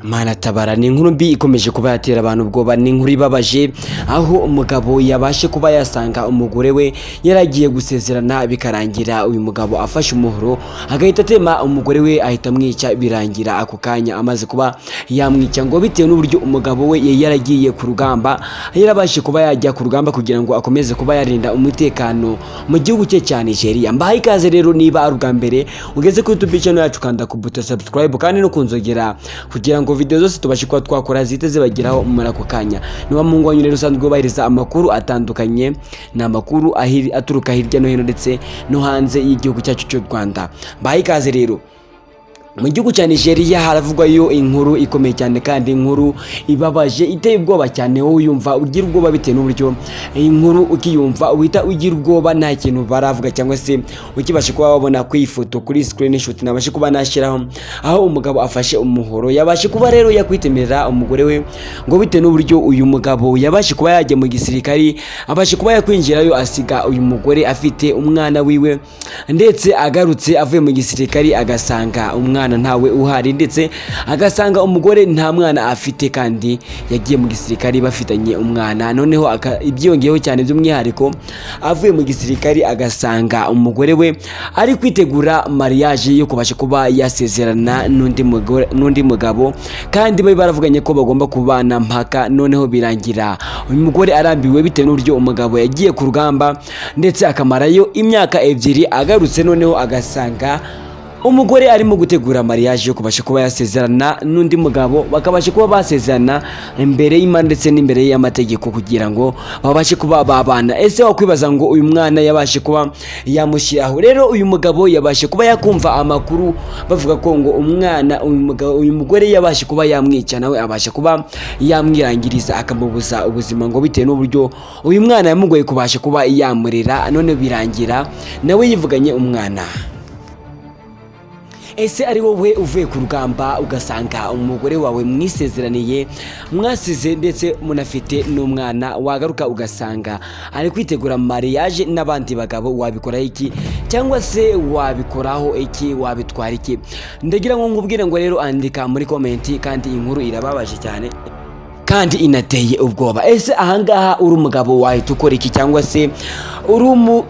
Mana tabara ni inkuru mbi ikomeje kuba yatera abantu ubwoba, ni inkuru ibabaje aho umugabo yabashe kuba yasanga umugore we yaragiye gusezerana bikarangira uyu mugabo afashe umuhoro agahita atema umugore we ahita amwica birangira ako kanya amaze kuba yamwica ngo bitewe n'uburyo umugabo we yaragiye ku rugamba yarabashe kuba yajya ku rugamba kugira ngo akomeze kuba yarinda umutekano mu gihugu cye cya Nigeria. Mbahaye ikaze rero niba ari ubwa mbere ugeze kuri YouTube channel yacu kanda ku buto subscribe kandi no kunzogera kugira ngo video zose tubashe kuba twakora zite zibageraho muri ako kanya. Niwa mungu wanyu rero usanzwe ubahiriza amakuru atandukanye, na amakuru aturuka hirya no hino ndetse no hanze y'igihugu cyacu cy'u Rwanda. Mbahaye ikaze rero. Mu gihugu cya Nigeria haravugwayo inkuru ikomeye cyane kandi inkuru ibabaje iteye ubwoba cyane, wowe uyumva ugira ubwoba bitewe n'uburyo inkuru ukiyumva uhita ugira ubwoba nta kintu baravuga cyangwa se ukibasha kuba wabona ku ifoto kuri screenshot nabashe kuba nashyiraho aho umugabo afashe umuhoro yabashe kuba rero yakwitemerera umugore we ngo bitewe n'uburyo uyu mugabo yabashe kuba yajya mu gisirikari abashe kuba yakwinjirayo asiga uyu mugore afite umwana wiwe, ndetse agarutse avuye mu gisirikari agasanga umwana ntawe uhari ndetse agasanga umugore nta mwana afite kandi yagiye mu gisirikari bafitanye umwana. Noneho ibyongeyeho cyane by'umwihariko avuye mu gisirikari agasanga umugore we ari kwitegura mariage yo kubasha kuba yasezerana n'undi mugabo kandi bari baravuganye ko bagomba kubana mpaka. Noneho birangira uyu mugore arambiwe bitewe n'uburyo umugabo yagiye ku rugamba ndetse akamarayo imyaka 2 agarutse noneho agasanga umugore arimo gutegura mariage yo kubasha kuba yasezerana n'undi mugabo, bakabasha kuba basezerana imbere y'Imana ndetse n'imbere y'amategeko kugira ngo babashe kuba babana. Ese wakwibaza ngo uyu mwana yabashe kuba yamushyiraho rero uyu mugabo yabashe kuba yakumva amakuru bavuga ko ngo uyu mugore yabashe kuba yamwica nawe abasha kuba yamwirangiriza akamubuza ubuzima ngo bitewe n'uburyo uyu mwana yamugoye kubasha kuba yamurera, none birangira nawe yivuganye umwana. Ese ari wowe uvuye ku rugamba ugasanga umugore wawe mwisezeraniye mwasize ndetse munafite n'umwana, wagaruka ugasanga ari kwitegura mariage n'abandi bagabo, wabikora iki cyangwa se wabikoraho iki, wabitwara iki? Ndagira ngo nkubwire ngo rero andika muri comment, kandi inkuru irababaje cyane kandi inateye ubwoba. Ese ahangaha uri umugabo wahita ukora iki, cyangwa se uri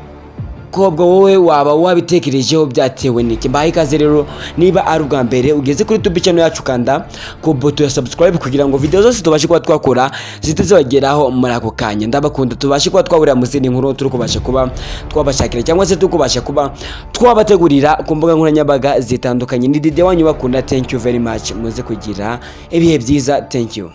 kobwa wowe waba wabitekerejeho byatewe n'iki? Mbahaye ikaze rero niba ari ubwa mbere ugeze kuri YouTube channel yacu kanda ku buto ya subscribe kugira ngo video zose tubashe kuba twakora zite zibageraho muri ako kanya. Ndabakunda tubashe kuba twahurira mu zindi nkuru turi kubasha kuba twabashakira cyangwa se tukubasha kuba twabategurira ku mbuga nkoranyambaga zitandukanye. Ni Dide wanyu bakunda, thank you very much, muze kugira ibihe byiza, thank you.